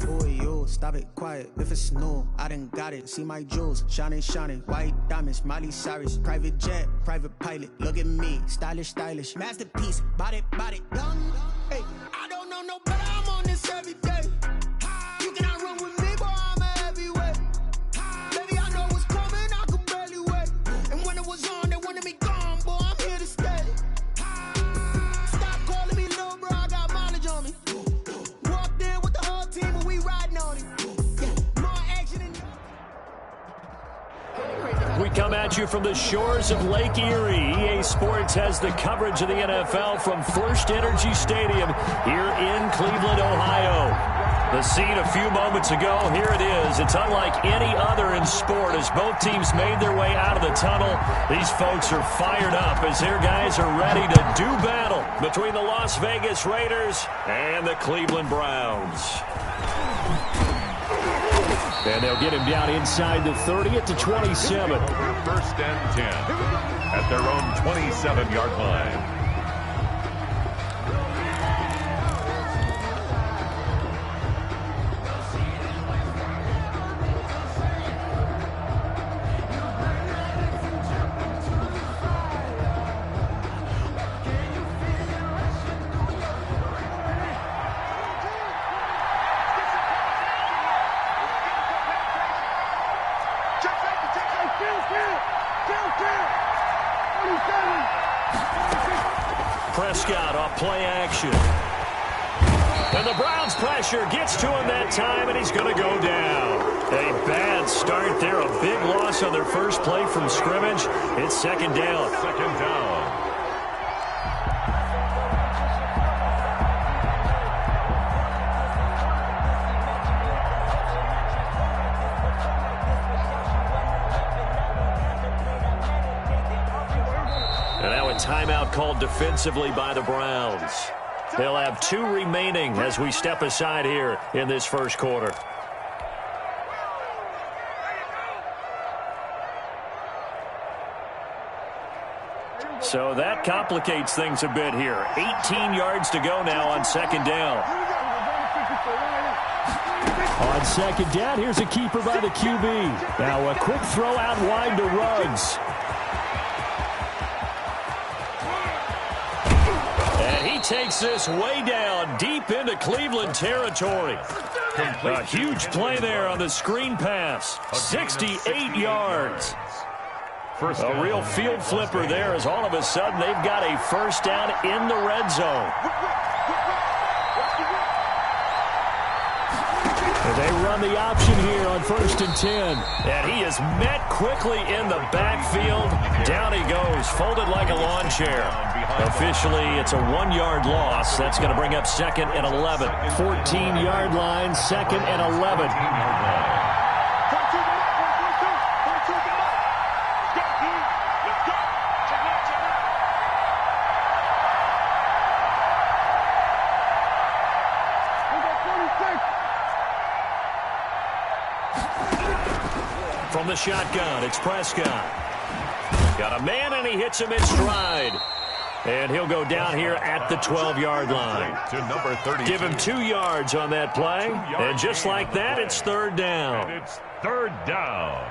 Boy, you stop it, quiet. If it's new, I done got it. See my jewels, shining, shining. White diamonds, Miley Cyrus. Private jet, private pilot. Look at me, stylish, stylish. Masterpiece, body, body, young. Hey, I don't know no better. I'm on this every day. You cannot run with me, boy. I'm a heavyweight. Baby, I know what's coming. I could barely wait. And when it was on, they wanted me gone, boy. I'm here to stay. Stop calling me little bro. I got mileage on me. Walked in with the whole team, and we riding on it. Yeah, more action than. We come at you from the shores of Lake Erie. EA Sports has the coverage of the NFL from First Energy Stadium here in Cleveland, Ohio. The scene a few moments ago, here it is. It's unlike any other in sport as both teams made their way out of the tunnel. These folks are fired up as their guys are ready to do battle between the Las Vegas Raiders and the Cleveland Browns. And they'll get him down inside the 30 at the 27. First and 10 at their own 27-yard line. Prescott off play action. And the Browns pressure gets to him that time, and he's going to go down. A bad start there, a big loss on their first play from scrimmage. It's second down. Second down. Timeout called defensively by the Browns. They'll have 2 remaining as we step aside here in this first quarter. So that complicates things a bit here. 18 yards to go now on second down. On second down, here's a keeper by the QB. Now a quick throw out wide to Ruggs. Takes this way down deep into Cleveland territory. A huge play there on the screen pass. 68 yards. A real field flipper there as all of a sudden they've got a first down in the red zone. They run the option here on first and 10. And he is met quickly in the backfield. Down he goes, folded like a lawn chair. Officially, it's a 1-yard loss. That's going to bring up second and 11. 14-yard line, second and 11. From the shotgun, it's Prescott. Got a man, and he hits him in stride. And he'll go down here at the 12-yard line. To number 32. Give him 2 yards on that play. And just like that, it's third down. And it's third down.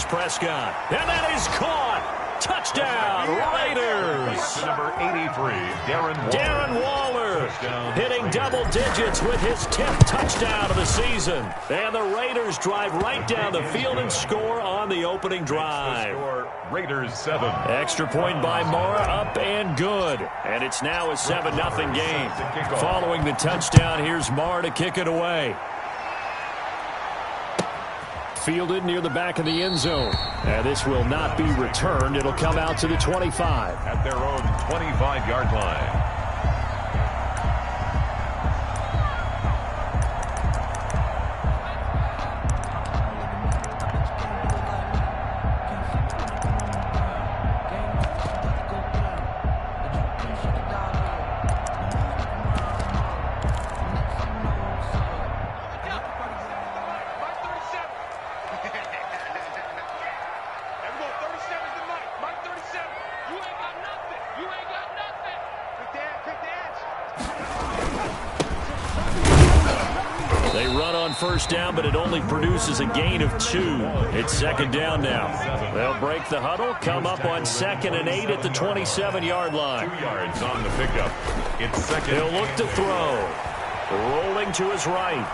Prescott. And that is caught. Touchdown, Raiders. Number 83, Darren Waller hitting double digits with his 10th touchdown of the season. And the Raiders drive right down the field and score on the opening drive. Raiders 7. Extra point by Mara, up and good. And it's now a 7-0 game. Following the touchdown, here's Mara to kick it away. Fielded near the back of the end zone. And this will not be returned. It'll come out to the 25. At their own 25-yard line. on first down, but it only produces a gain of 2. It's second down now. They'll break the huddle, come up on 2nd and 8 at the 27-yard line. 2 yards on the pickup. It's second. He'll look to throw. Rolling to his right.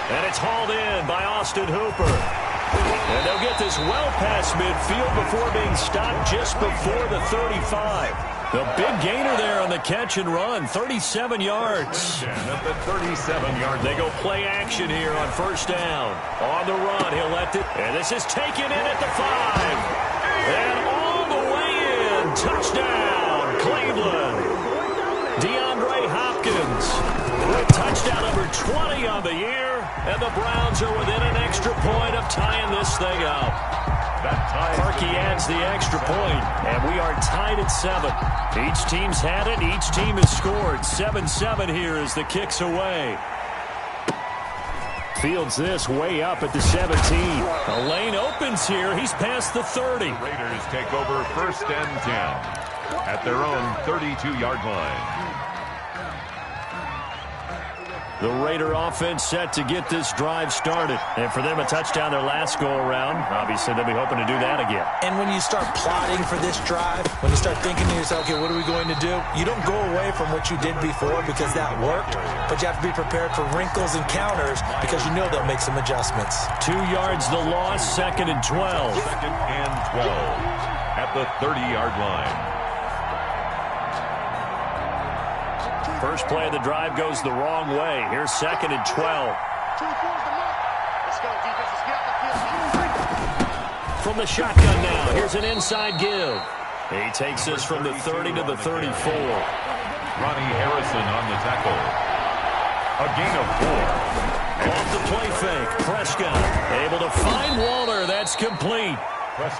And it's hauled in by Austin Hooper. And they'll get this well past midfield before being stopped just before the 35. The big gainer there on the catch and run, 37 yards. At the 37-yard. They go play action here on first down. On the run, he'll let it. And this is taken in at the 5. And all the way in. Touchdown, Cleveland. DeAndre Hopkins with touchdown number 20 on the year. And the Browns are within an extra point of tying this thing up. Parkey adds the extra point, and we are tied at 7. Each team's had it. Each team has scored. 7-7 here as the kick's away. Fields this way up at the 17. A lane opens here. He's past the 30. The Raiders take over first and 10 at their own 32-yard line. The Raider offense set to get this drive started. And for them, a touchdown their last go-around. Obviously, they'll be hoping to do that again. And when you start plotting for this drive, when you start thinking to yourself, okay, what are we going to do? You don't go away from what you did before because that worked, but you have to be prepared for wrinkles and counters because you know they'll make some adjustments. 2 yards the loss, 2nd and 12. 2nd and 12 at the 30-yard line. First play of the drive goes the wrong way. Here's 2nd and 12. From the shotgun now, here's an inside give. He takes this from the 30 to the 34. Ronnie Harrison on the tackle. A gain of 4. Off the play fake, Prescott able to find Waller. That's complete.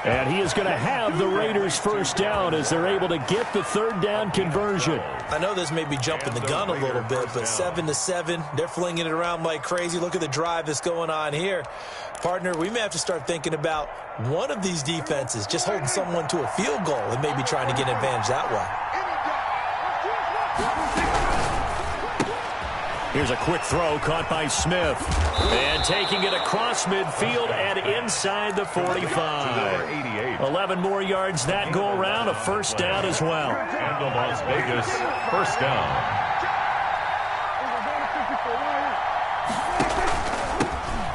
And he is going to have the Raiders first down as they're able to get the third down conversion. I know this may be jumping the gun a little bit, but 7-7, they're flinging it around like crazy. Look at the drive that's going on here. Partner, we may have to start thinking about one of these defenses just holding someone to a field goal and maybe trying to get an advantage that way. Here's a quick throw caught by Smith. And taking it across midfield and inside the 45. 11 more yards that go around, a first down as well. And the Las Vegas first down.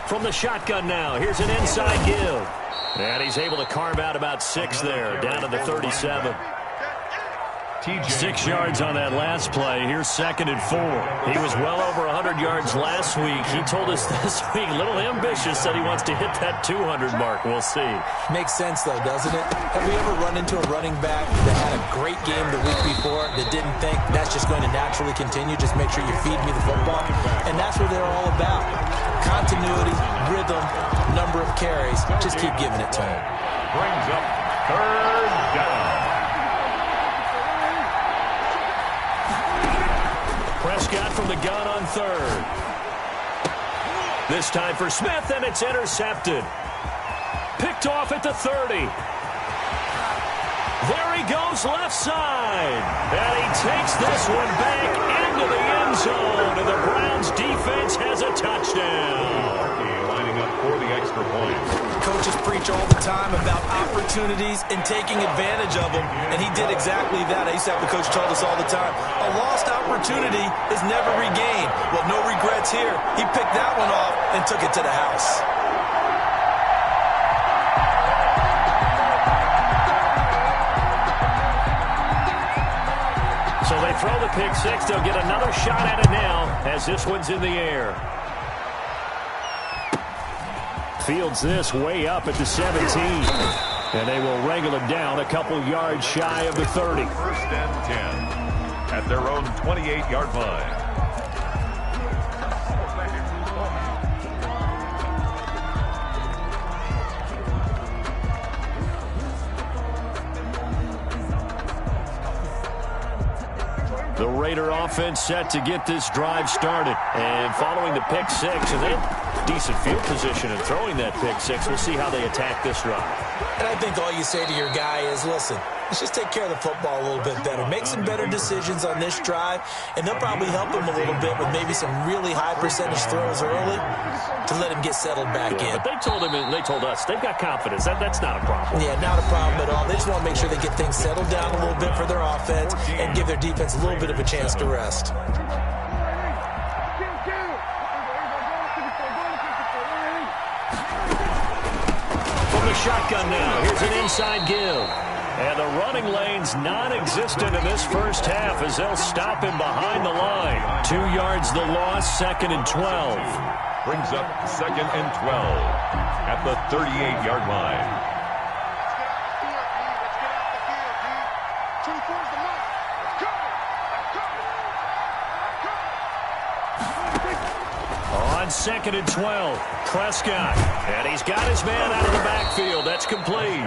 From the shotgun now, here's an inside give. And he's able to carve out about 6 there, down to the 37. 6 yards on that last play. Here's 2nd and 4. He was well over 100 yards last week. He told us this week, a little ambitious, said he wants to hit that 200 mark. We'll see. Makes sense, though, doesn't it? Have we ever run into a running back that had a great game the week before that didn't think that's just going to naturally continue? Just make sure you feed me the football. And that's what they're all about. Continuity, rhythm, number of carries. Just keep giving it to him. Brings up third down. Prescott from the gun on 3rd. This time for Smith, and it's intercepted. Picked off at the 30. There he goes left side. And he takes this one back into the end zone. And the Browns defense has a touchdown. Lining up for the extra point. Coaches preach all the time about opportunities and taking advantage of them, and he did exactly that. I used to have a coach told us all the time, a lost opportunity is never regained. Well, no regrets here. He picked that one off and took it to the house. So they throw the pick 6. They'll get another shot at it now as this one's in the air. Fields this way up at the 17. And they will wrangle it down a couple yards shy of the 30. First and 10 at their own 28-yard line. The Raider offense set to get this drive started. And following the pick 6, and they decent field position in throwing that pick six. We'll see how they attack this drive. And I think all you say to your guy is, listen, let's just take care of the football a little bit better. Make some better decisions on this drive, and they'll probably help him a little bit with maybe some really high percentage throws early to let him get settled back in. But they told him and they told us they've got confidence. That's not a problem. Yeah, not a problem at all. They just want to make sure they get things settled down a little bit for their offense and give their defense a little bit of a chance to rest. Shotgun now. Here's an inside give. And the running lane's non-existent in this first half as they'll stop him behind the line. 2 yards the loss, 2nd and 12. Brings up 2nd and 12 at the 38-yard line. On 2nd and 12, Prescott. And he's got his man out of the backfield. That's complete.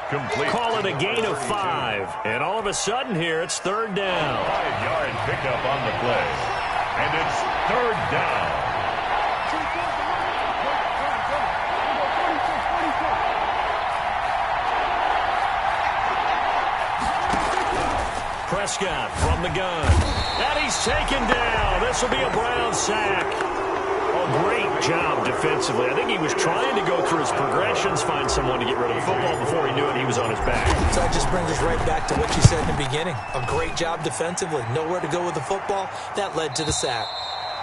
Complete. Call it a gain of 5. And all of a sudden here, it's 3rd down. 5-yard pickup on the play. And it's 3rd down. Prescott from the gun. And he's taken down. This will be a Brown sack. A great job defensively. I think he was trying to go through his progressions, find someone to get rid of the football. Before he knew it, he was on his back. So that just brings us right back to what you said in the beginning. A great job defensively. Nowhere to go with the football. That led to the sack.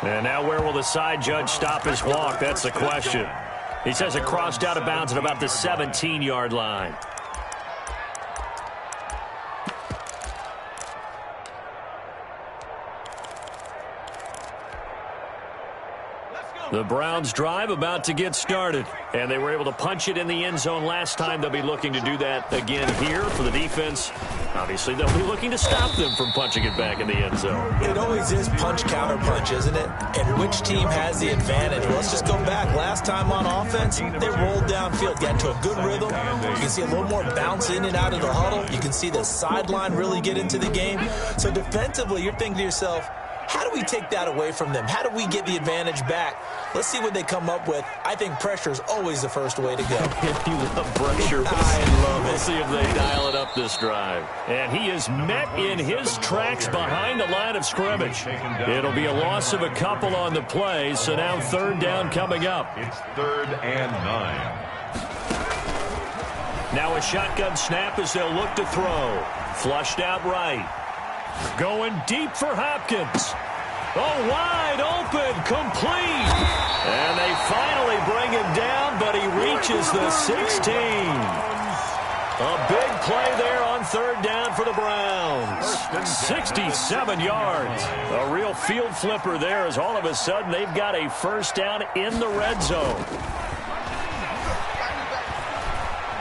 And now where will the side judge stop his walk? That's the question. He says it crossed out of bounds at about the 17-yard line. The Browns drive about to get started, and they were able to punch it in the end zone last time. They'll be looking to do that again here for the defense. Obviously, they'll be looking to stop them from punching it back in the end zone. It always is punch, counter punch, isn't it? And which team has the advantage? Well, let's just go back. Last time on offense, they rolled downfield, got into a good rhythm. You can see a little more bounce in and out of the huddle. You can see the sideline really get into the game. So defensively, you're thinking to yourself, how do we take that away from them? How do we get the advantage back? Let's see what they come up with. I think pressure is always the first way to go. You love pressure. I love it. We'll see if they dial it up this drive. And he is met in his tracks behind the line of scrimmage. It'll be a loss of a couple on the play, so now 3rd down coming up. It's 3rd and 9. Now a shotgun snap as they'll look to throw. Flushed out right. Going deep for Hopkins. Oh, wide open, complete. And they finally bring him down, but he reaches the 16. A big play there on 3rd down for the Browns. 67 yards. A real field flipper there as all of a sudden they've got a 1st down in the red zone.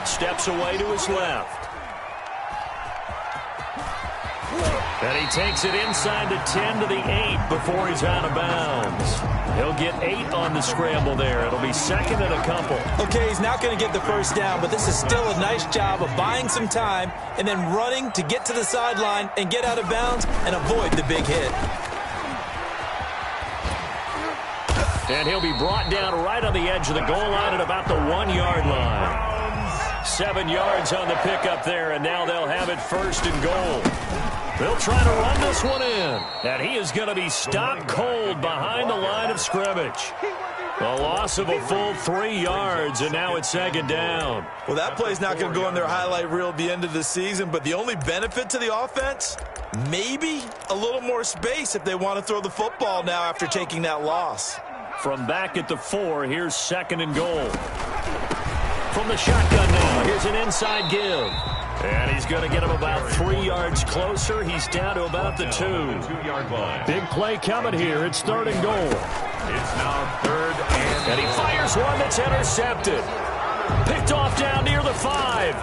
Steps away to his left. And he takes it inside the 10 to the 8 before he's out of bounds. He'll get 8 on the scramble there. It'll be 2nd and a couple. Okay, he's not going to get the 1st down, but this is still a nice job of buying some time and then running to get to the sideline and get out of bounds and avoid the big hit. And he'll be brought down right on the edge of the goal line at about the 1-yard line. 7 yards on the pickup there, and now they'll have it 1st and goal. They'll try to run this one in. And he is going to be stopped cold behind the line of scrimmage. A loss of a full 3 yards, and now it's 2nd down. Well, that play's not going to go in their highlight reel at the end of the season, but the only benefit to the offense, maybe a little more space if they want to throw the football now after taking that loss. From back at the 4, here's 2nd and goal. From the shotgun now, here's an inside give. And he's going to get him about 3 yards closer. He's down to about the 2. 2-yard line. Big play coming here. It's 3rd and goal. It's now 3rd and... And he fires one that's intercepted. Picked off down near the 5.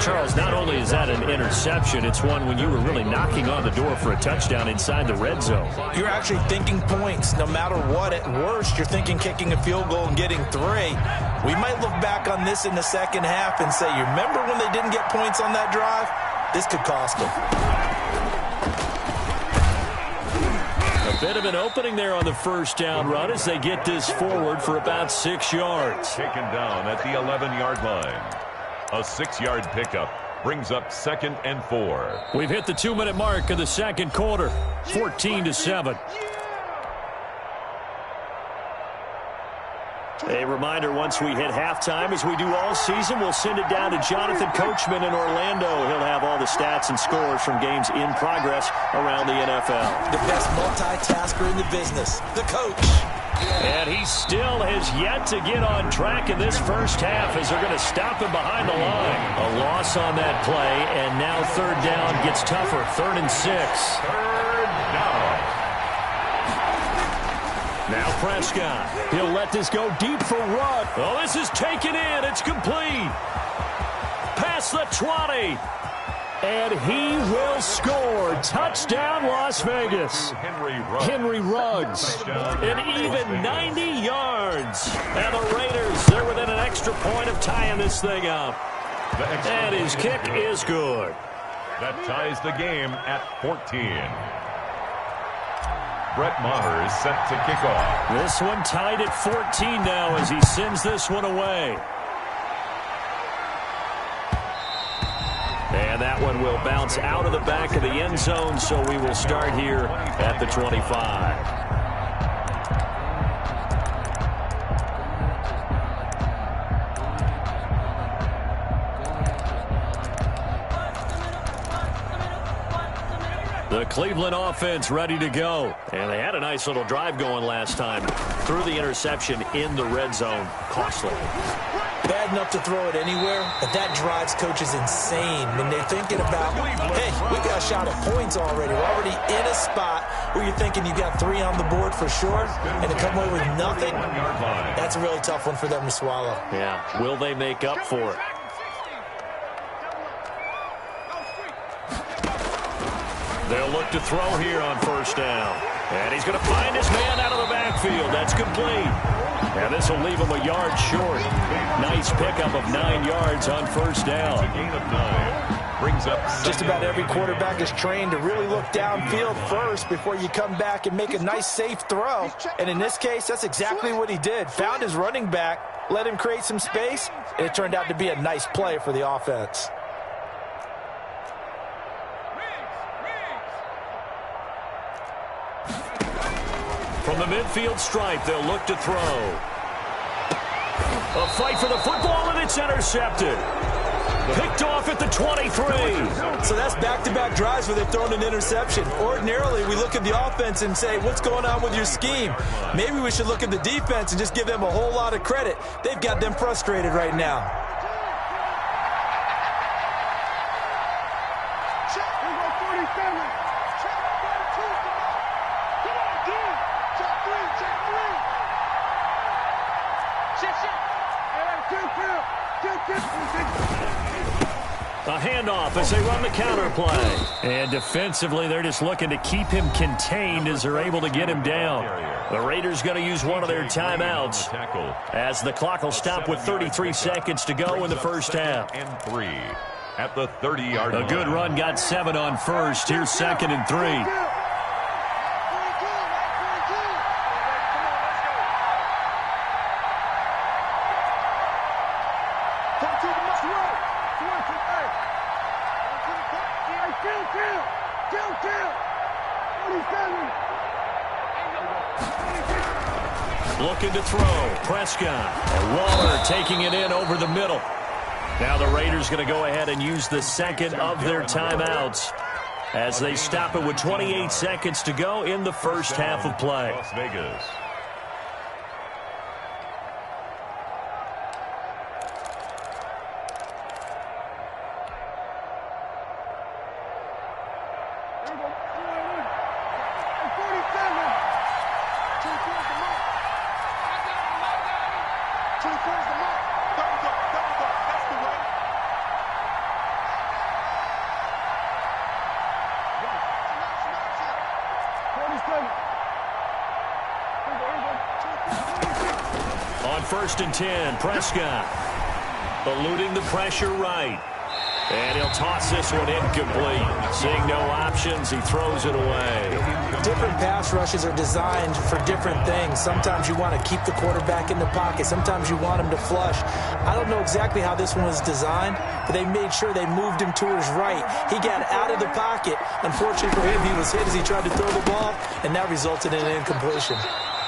Charles, not only is that an interception, it's one when you were really knocking on the door for a touchdown inside the red zone. You're actually thinking points no matter what. At worst, you're thinking kicking a field goal and getting 3. We might look back on this in the 2nd half and say, you remember when they didn't get points on that drive? This could cost them. A Bit of an opening there on the first down run as they get this forward for about 6 yards. Taken down at the 11-yard line. A 6-yard pickup brings up 2nd and 4. We've hit the 2-minute mark of the second quarter, 14-7. A reminder, once we hit halftime, as we do all season, we'll send it down to Jonathan Coachman in Orlando. He'll have all the stats and scores from games in progress around the NFL. The best multitasker in the business, the coach. And he still has yet to get on track in this first half as they're going to stop him behind the line. A loss on that play, and now third down gets tougher. 3rd and 6. Third down. Now Prescott. He'll let this go deep for Rudd. Oh, this is taken in. It's complete. Past the 20. And he will score. Touchdown, Las Vegas. Henry Ruggs. An even 90 yards. And the Raiders, they're within an extra point of tying this thing up. And his kick is good. That ties the game at 14. Brett Maher is set to kick off. This one tied at 14 now as he sends this one away. And that one will bounce out of the back of the end zone, so we will start here at the 25. The Cleveland offense ready to go. And they had a nice little drive going last time. Threw the interception in the red zone. Costly. Bad enough to throw it anywhere, but that drives coaches insane when they're thinking about, hey, we got a shot at points already. We're already in a spot where you're thinking you got 3 on the board for sure, and to come away with nothing, that's a really tough one for them to swallow. Yeah, will they make up for it? They'll look to throw here on first down. And he's going to find his man out of the backfield. That's complete. And this will leave him a yard short. Nice pickup of 9 yards on first down. Gain of 9 brings up. Just about every quarterback is trained to really look downfield first before you come back and make a nice, safe throw. And in this case, that's exactly what he did. Found his running back, let him create some space, and it turned out to be a nice play for the offense. From the midfield stripe, they'll look to throw. A fight for the football, and it's intercepted. Picked off at the 23. So that's back-to-back drives where they're throwing an interception. Ordinarily, we look at the offense and say, what's going on with your scheme? Maybe we should look at the defense and just give them a whole lot of credit. They've got them frustrated right now. A handoff as they run the counter play. And defensively, they're just looking to keep him contained as they're able to get him down. The Raiders going to use one of their timeouts as the clock will stop with 33 seconds to go in the first half. And 3 at the 30-yard line. A good run got 7 on first. Here's 2nd and 3. Looking to throw. Prescott. And Waller taking it in over the middle. Now the Raiders going to go ahead and use the second of their timeouts as they stop it with 28 seconds to go in the first half of play. Las Vegas. On 1st and 10, Prescott eluding the pressure right. And he'll toss this one incomplete. Seeing no options, he throws it away. Different pass rushes are designed for different things. Sometimes you want to keep the quarterback in the pocket. Sometimes you want him to flush. I don't know exactly how this one was designed, but they made sure they moved him to his right. He got out of the pocket. Unfortunately for him, he was hit as he tried to throw the ball, and that resulted in an incompletion.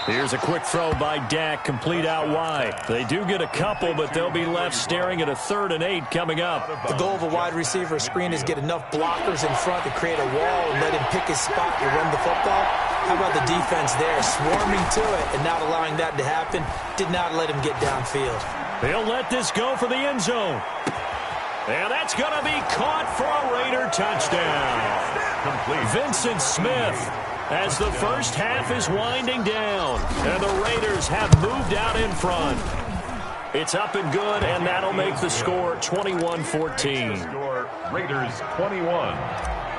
Here's a quick throw by Dak, complete out wide. They do get a couple, but they'll be left staring at a 3rd and 8 coming up. The goal of a wide receiver screen is get enough blockers in front to create a wall and let him pick his spot to run the football. How about the defense there, swarming to it and not allowing that to happen? Did not let him get downfield. They'll let this go for the end zone. And that's going to be caught for a Raider touchdown. Vincent Smith, as the first half is winding down, and the Raiders have moved out in front. It's up and good, and that'll make the score 21-14. Raiders 21,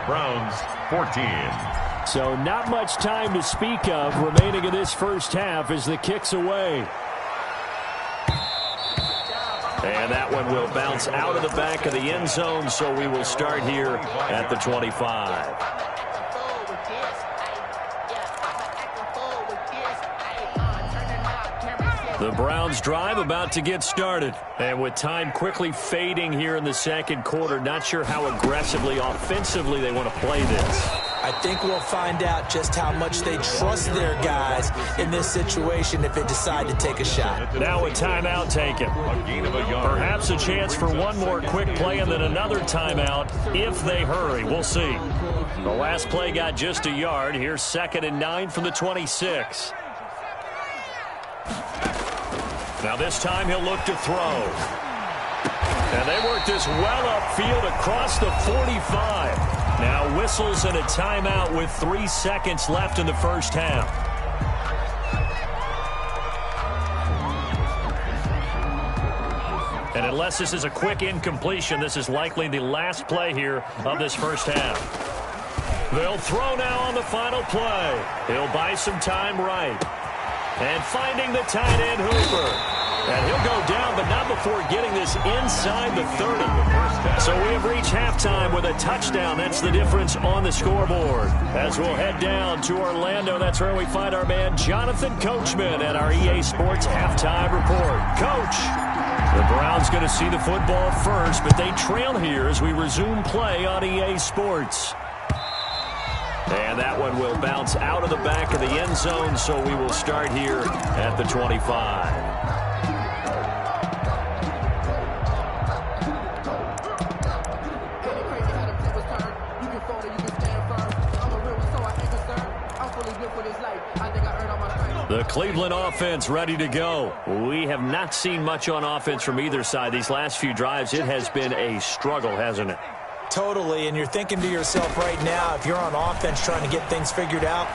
Browns 14. So not much time to speak of remaining in this first half as the kick's away. And that one will bounce out of the back of the end zone, so we will start here at the 25. The Browns drive about to get started. And with time quickly fading here in the second quarter, not sure how aggressively, offensively they want to play this. I think we'll find out just how much they trust their guys in this situation if they decide to take a shot. Now a timeout taken. Perhaps a chance for one more quick play and then another timeout if they hurry. We'll see. The last play got just a yard. Here's 2nd and 9 from the 26. Now this time he'll look to throw. And they work this well upfield across the 45. Now whistles and a timeout with 3 seconds left in the first half. And unless this is a quick incompletion, this is likely the last play here of this first half. They'll throw now on the final play. He'll buy some time right. And finding the tight end, Hooper. And he'll go down, but not before getting this inside the 30. So we have reached halftime with a touchdown. That's the difference on the scoreboard. As we'll head down to Orlando, that's where we find our man Jonathan Coachman at our EA Sports Halftime Report. Coach, the Browns going to see the football first, but they trail here as we resume play on EA Sports. And that one will bounce out of the back of the end zone, so we will start here at the 25. The Cleveland offense ready to go. We have not seen much on offense from either side. These last few drives, it has been a struggle, hasn't it? Totally, and you're thinking to yourself right now, if you're on offense trying to get things figured out,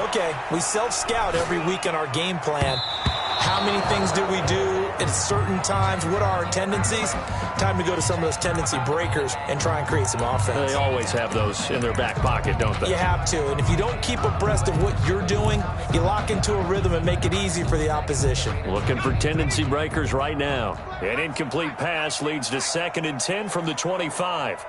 okay, we self-scout every week in our game plan. How many things do we do at certain times? What are our tendencies? Time to go to some of those tendency breakers and try and create some offense. They always have those in their back pocket, don't they? You have to, and if you don't keep abreast of what you're doing, you lock into a rhythm and make it easy for the opposition. Looking for tendency breakers right now. An incomplete pass leads to 2nd and 10 from the 25.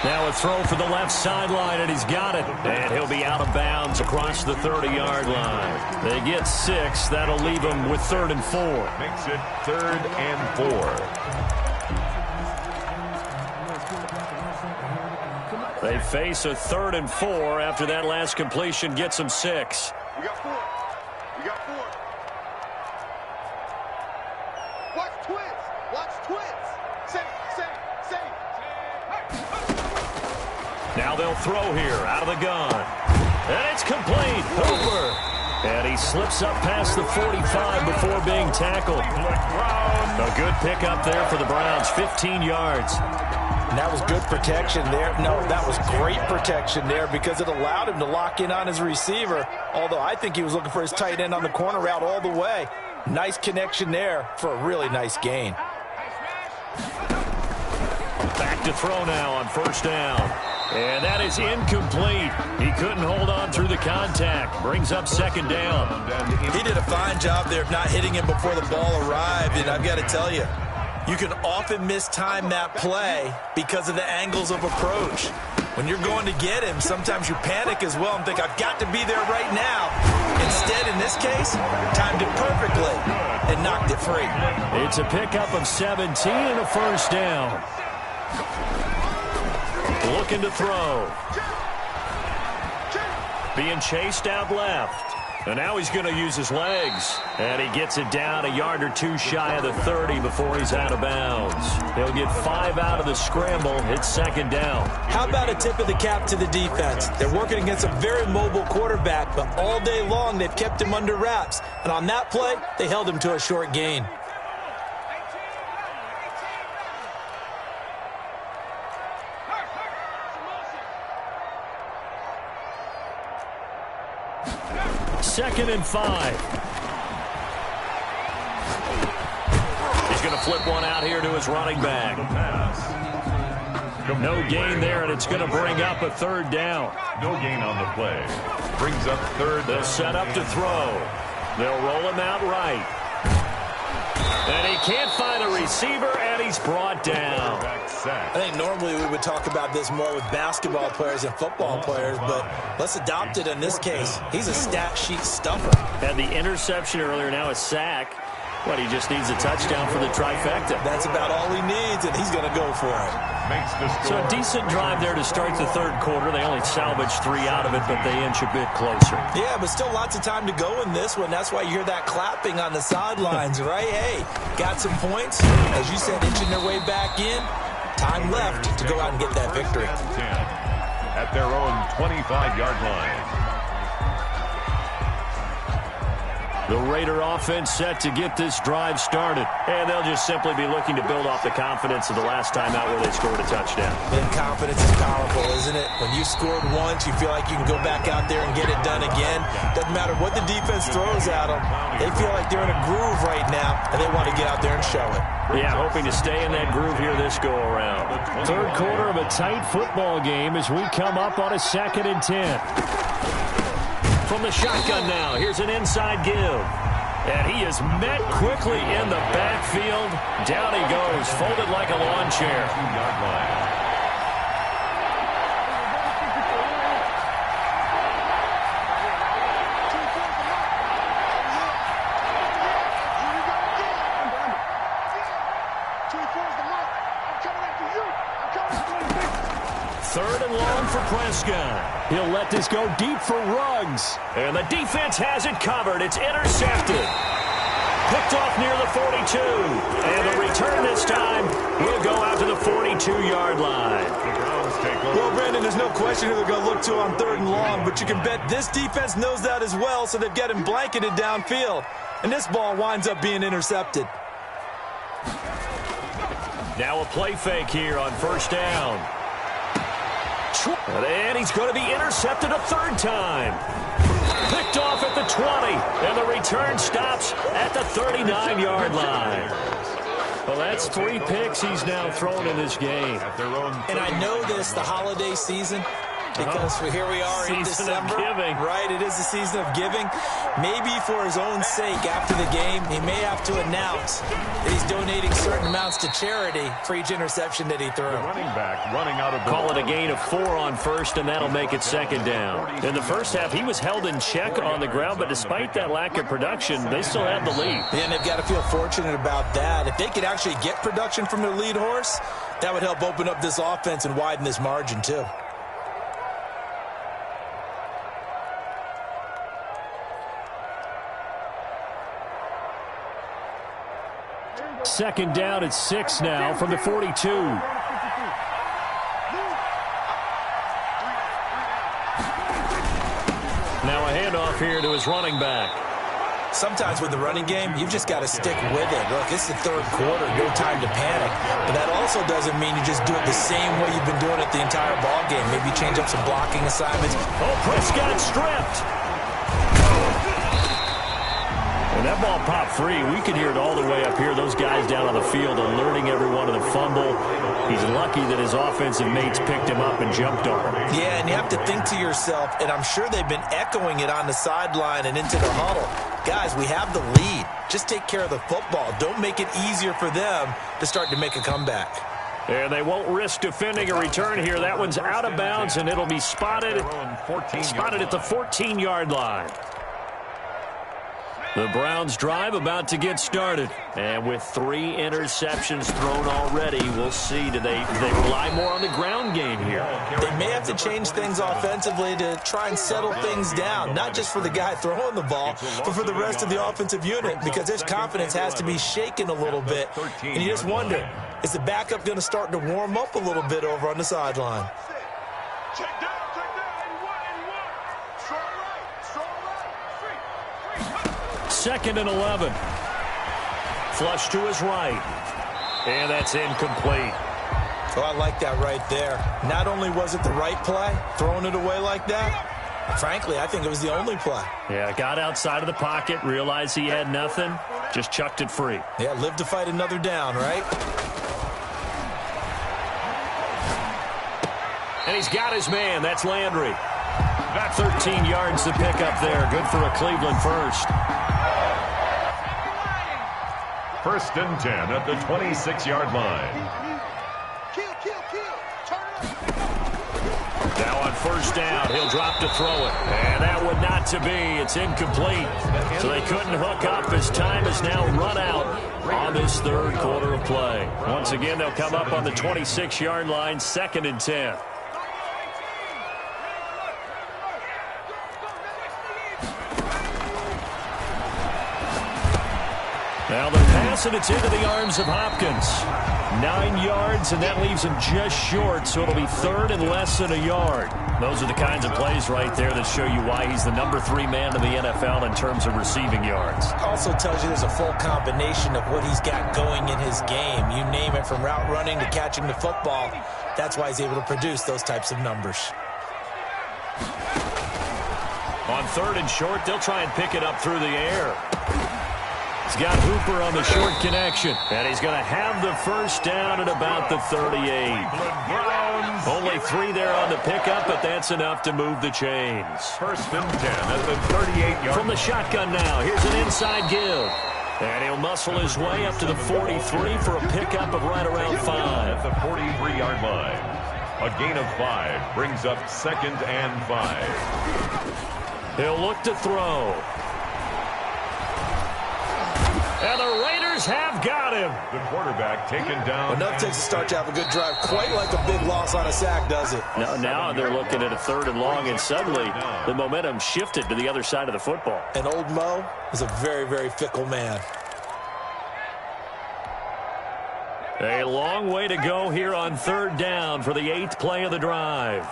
Now a throw for the left sideline, and he's got it. And he'll be out of bounds across the 30-yard line. They get 6. That'll leave them with 3rd and 4. Makes it 3rd and 4. They face a 3rd and 4 after that last completion gets them 6. We got 4. We got 4. Watch twins. Watch twins. Say. Now they'll throw here out of the gun. And it's complete. Hooper. And he slips up past the 45 before being tackled. A good pickup there for the Browns, 15 yards. And that was good protection there. No, that was great protection there because it allowed him to lock in on his receiver, although I think he was looking for his tight end on the corner route all the way. Nice connection there for a really nice gain. Back to throw now on 1st down. And that is incomplete. He couldn't hold on through the contact. Brings up second down. He did a fine job there of not hitting him before the ball arrived, and I've got to tell you, you can often mistime that play because of the angles of approach. When you're going to get him, sometimes you panic as well and think, I've got to be there right now. Instead, in this case, timed it perfectly and knocked it free. It's a pickup of 17 and a first down. Looking to throw. Being chased out left. And now he's going to use his legs. And he gets it down a yard or two shy of the 30 before he's out of bounds. He'll get 5 out of the scramble. It's second down. How about a tip of the cap to the defense? They're working against a very mobile quarterback, but all day long they've kept him under wraps. And on that play, they held him to a short gain. Second and 5. He's going to flip one out here to his running back. No gain there, and it's going to bring up a third down. No gain on the play. Brings up third. They'll set up to throw. They'll roll him out right. And he can't find a receiver, and he's brought down. I think normally we would talk about this more with basketball players and football players, but let's adopt it in this case. He's a stat sheet stuffer. Had the interception earlier, now a sack. What, he just needs a touchdown for the trifecta. That's about all he needs, and he's going to go for it. Makes the score. So a decent drive there to start the third quarter. They only salvaged 3 out of it, but they inch a bit closer. Yeah, but still lots of time to go in this one. That's why you hear that clapping on the sidelines, right? Hey, got some points. As you said, inching their way back in. Time left to go out and get that victory. 10 at their own 25-yard line. The Raider offense set to get this drive started. And they'll just simply be looking to build off the confidence of the last time out where they scored a touchdown. And confidence is powerful, isn't it? When you scored once, you feel like you can go back out there and get it done again. Doesn't matter what the defense throws at them. They feel like they're in a groove right now, and they want to get out there and show it. Yeah, hoping to stay in that groove here this go-around. Third quarter of a tight football game as we come up on a 2nd and 10. From the shotgun now, here's an inside give. And he is met quickly in the backfield. Down he goes, folded like a lawn chair. 2-yard line. Third and long for Prescott. He'll let this go deep for Ruggs. And the defense has it covered. It's intercepted. Picked off near the 42. And the return this time will go out to the 42-yard line. Well, Brandon, there's no question who they're going to look to on 3rd and long, but you can bet this defense knows that as well, so they've got him blanketed downfield. And this ball winds up being intercepted. Now a play fake here on 1st down. And he's going to be intercepted a 3rd time. Picked off at the 20. And the return stops at the 39-yard line. Well, that's 3 picks he's now thrown in this game. And I know this, the holiday season, because here we are in December. Giving. Right, it is the season of giving. Maybe for his own sake after the game, he may have to announce that he's donating certain amounts to charity for each interception that he threw. Running back running out of Call it a gain of 4 on 1st, and that'll make it 2nd down. In the first half, he was held in check on the ground, but despite that lack of production, they still have the lead. And they've got to feel fortunate about that. If they could actually get production from their lead horse, that would help open up this offense and widen this margin too. Second down at 6 now from the 42. Now a handoff here to his running back. Sometimes with the running game, you've just got to stick with it. Look, it's the 3rd quarter, no time to panic. But that also doesn't mean you just do it the same way you've been doing it the entire ball game. Maybe change up some blocking assignments. Oh, Prescott stripped. And that ball popped free. We could hear it all the way up here. Those guys down on the field alerting everyone of the fumble. He's lucky that his offensive mates picked him up and jumped on him. Yeah, and you have to think to yourself, and I'm sure they've been echoing it on the sideline and into the huddle. Guys, we have the lead. Just take care of the football. Don't make it easier for them to start to make a comeback. And they won't risk defending a return here. That one's out of bounds, and it'll be spotted at the 14-yard line. The Browns' drive about to get started. And with 3 interceptions thrown already, we'll see. Do they rely more on the ground game here? They may have to change things offensively to try and settle things down, not just for the guy throwing the ball, but for the rest of the offensive unit, because his confidence has to be shaken a little bit. And you just wonder, is the backup going to start to warm up a little bit over on the sideline? Check down, 81. Strong right. 2nd and 11. Flush to his right. And that's incomplete. Oh, I like that right there. Not only was it the right play, throwing it away like that, frankly, I think it was the only play. Yeah, got outside of the pocket, realized he had nothing, just chucked it free. Yeah, live to fight another down, right? And he's got his man. That's Landry. Got 13 yards to pick up there. Good for a Cleveland first. 1st and 10 at the 26-yard line. Kill. Turn it up. Now on 1st down, he'll drop to throw it. And that one not to be. It's incomplete. So they couldn't hook up as time is now run out on this 3rd quarter of play. Once again, they'll come up on the 26-yard line, 2nd and 10. Now they're passing it into the arms of Hopkins. 9 yards, and that leaves him just short, so it'll be 3rd and less than a yard. Those are the kinds of plays right there that show you why he's the number 3 man in the NFL in terms of receiving yards. Also tells you there's a full combination of what he's got going in his game. You name it, from route running to catching the football. That's why he's able to produce those types of numbers. On 3rd and short, they'll try and pick it up through the air. He's got Hooper on the short connection. And he's going to have the 1st down at about the 38. Only 3 there on the pickup, but that's enough to move the chains. 1st and 10 at the 38-yard. From the shotgun now, here's an inside give. And he'll muscle his way up to the 43 for a pickup of right around 5. At the 43-yard line. A gain of 5 brings up 2nd and 5. He'll look to throw. And the Raiders have got him. The quarterback taken down. Enough takes to start to have a good drive. Quite like a big loss on a sack, does it? Now they're looking at a 3rd and long, and suddenly the momentum shifted to the other side of the football. And old Mo is a very, very fickle man. A long way to go here on 3rd down for the 8th play of the drive.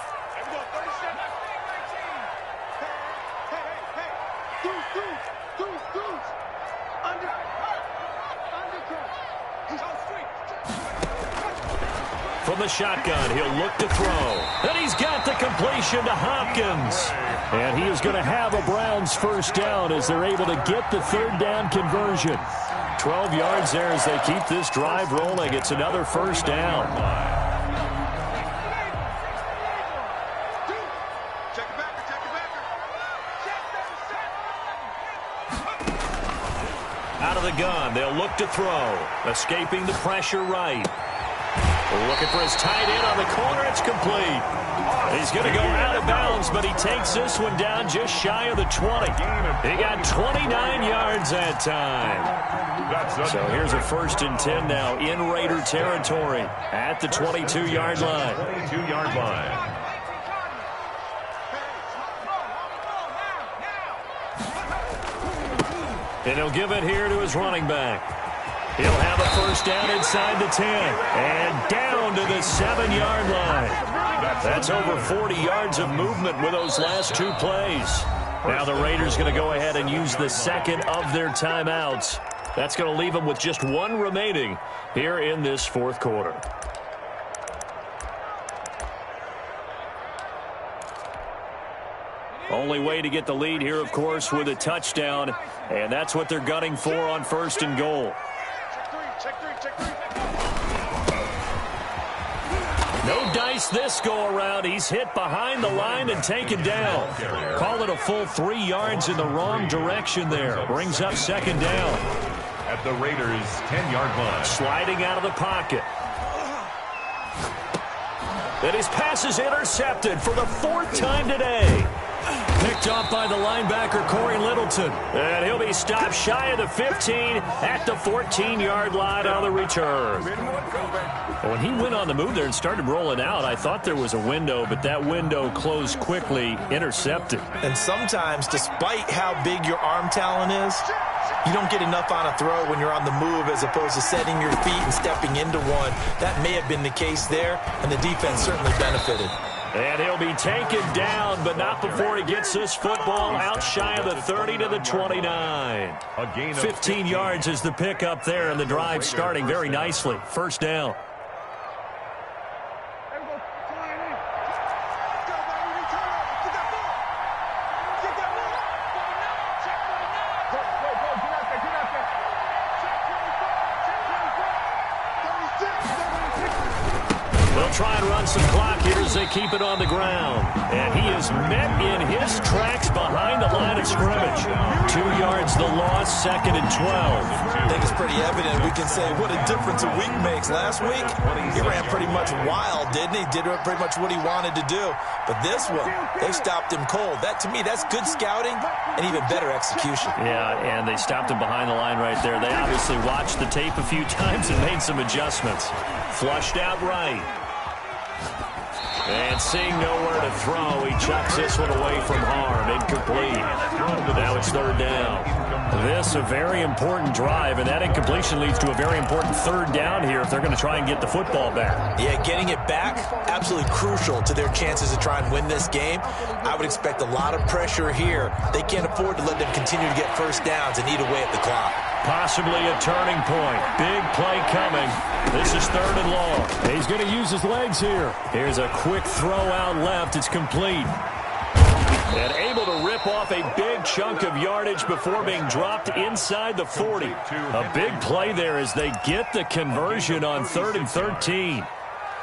From the shotgun, he'll look to throw. And he's got the completion to Hopkins. And he is going to have a Browns 1st down as they're able to get the 3rd down conversion. 12 yards there as they keep this drive rolling. It's another 1st down. Out of the gun, they'll look to throw. Escaping the pressure right. Looking for his tight end on the corner. It's complete. He's going to go out of bounds, but he takes this one down just shy of the 20. He got 29 yards that time. So here's a 1st and 10 now in Raider territory at the 22-yard line. 22-yard line. And he'll give it here to his running back. He'll have a 1st down inside the 10 and down to the 7-yard line. That's over 40 yards of movement with those last 2 plays. Now the Raiders going to go ahead and use the 2nd of their timeouts. That's going to leave them with just 1 remaining here in this 4th quarter. Only way to get the lead here, of course, with a touchdown, and that's what they're gunning for on 1st and goal. No dice this go-around. He's hit behind the line and taken down. Call it a full 3 yards in the wrong direction there. Brings up 2nd down. At the Raiders' 10-yard line. Sliding out of the pocket. And his pass is intercepted for the 4th time today. Picked off by the linebacker, Corey Littleton. And he'll be stopped shy of the 15 at the 14-yard line on the return. When he went on the move there and started rolling out, I thought there was a window, but that window closed quickly, intercepted. And sometimes, despite how big your arm talent is, you don't get enough on a throw when you're on the move as opposed to setting your feet and stepping into one. That may have been the case there, and the defense certainly benefited. And he'll be taken down, but not before he gets this football out shy of the 30 to the 29. 15 yards is the pickup there, and the drive starting very nicely. 1st down. Try and run some clock here as they keep it on the ground. And he is met in his tracks behind the line of scrimmage. 2 yards the loss, 2nd and 12. I think it's pretty evident. We can say what a difference a week makes. Last week, he ran pretty much wild, didn't he? Did pretty much what he wanted to do. But this one, they stopped him cold. That, to me, that's good scouting and even better execution. Yeah, and they stopped him behind the line right there. They obviously watched the tape a few times and made some adjustments. Flushed out right. And seeing nowhere to throw, he chucks this one away from harm. Incomplete. Now it's 3rd down. This a very important drive, and that incompletion leads to a very important 3rd down here if they're going to try and get the football back. Yeah, getting it back, absolutely crucial to their chances to try and win this game. I would expect a lot of pressure here. They can't afford to let them continue to get 1st downs and eat away at the clock. Possibly a turning point. Big play coming. This is 3rd and long. He's going to use his legs here. Here's a quick throw out left. It's complete. And able to rip off a big chunk of yardage before being dropped inside the 40. A big play there as they get the conversion on 3rd and 13.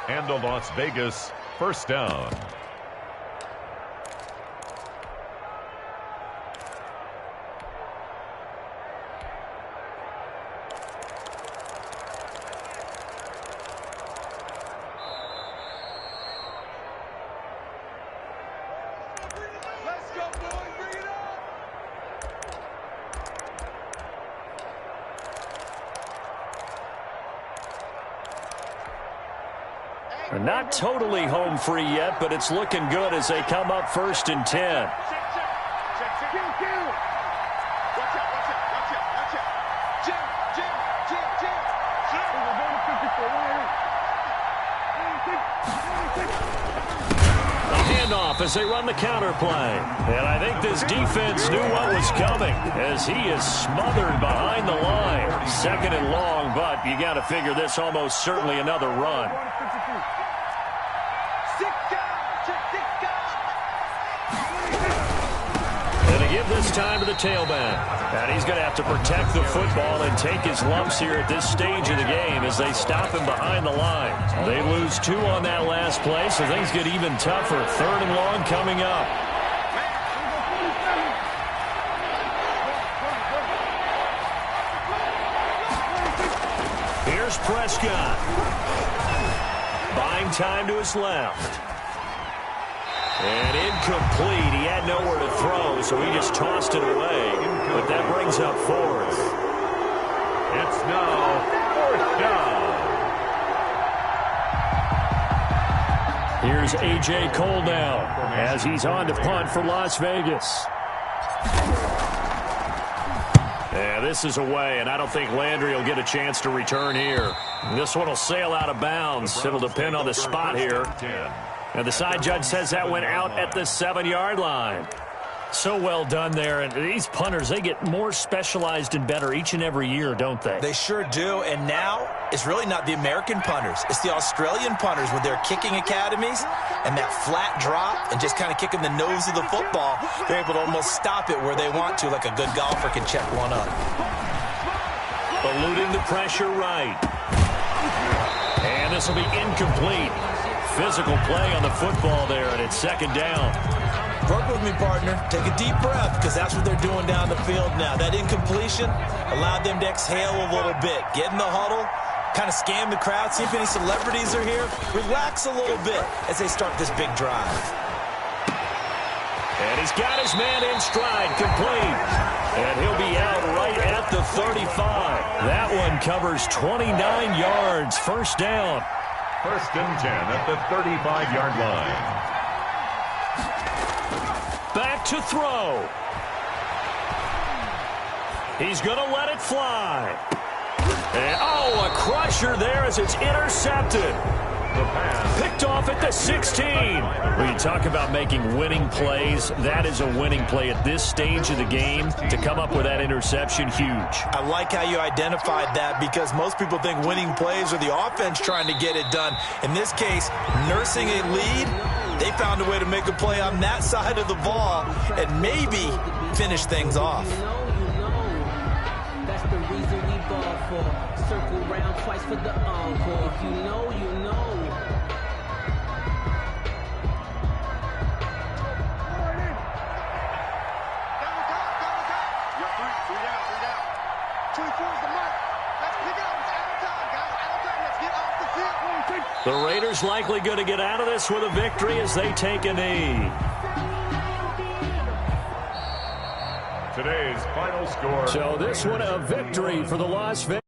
And the Las Vegas 1st down. They're not totally home free yet, but it's looking good as they come up 1st and 10. Handoff as they run the counter play. And I think this defense knew what was coming as he is smothered behind the line. 2nd and long, but you got to figure this almost certainly another run. And to give this time to the tailback. And he's going to have to protect the football and take his lumps here at this stage of the game as they stop him behind the line. They lose 2 on that last play, so things get even tougher. 3rd and long coming up. Here's Prescott. Buying time to his left. And incomplete. He had nowhere to throw, so he just tossed it away. But that brings up 4th. It's now 4th down. Here's A.J. Cole now as he's on to punt for Las Vegas. Yeah, this is away, and I don't think Landry will get a chance to return here. This one will sail out of bounds. It'll depend on the spot here. And the side judge says that went out at the 7-yard line. So well done there. And these punters, they get more specialized and better each and every year, don't they? They sure do. And now it's really not the American punters. It's the Australian punters with their kicking academies and that flat drop and just kind of kicking the nose of the football. They're able to almost stop it where they want to, like a good golfer can check one up. Eluding the pressure right. And this will be incomplete. Physical play on the football there, and it's second down. Work with me, partner. Take a deep breath, because that's what they're doing down the field now. That incompletion allowed them to exhale a little bit. Get in the huddle, kind of scan the crowd, see if any celebrities are here. Relax a little bit as they start this big drive. And he's got his man in stride, complete. And he'll be out right at the 35. That one covers 29 yards. First down. First and 10 at the 35-yard line. Back to throw. He's going to let it fly. And, oh, a crusher there as it's intercepted. The pass. Picked off at the 16. When you talk about making winning plays, that is a winning play at this stage of the game. To come up with that interception, huge. I like how you identified that, because most people think winning plays are the offense trying to get it done. In this case, nursing a lead, they found a way to make a play on that side of the ball and maybe finish things off. That's the reason we ball for. Circle round twice for the encore. If you know, you know. The Raiders likely going to get out of this with a victory as they take a knee. Today's final score. So this one a victory for the Las Vegas.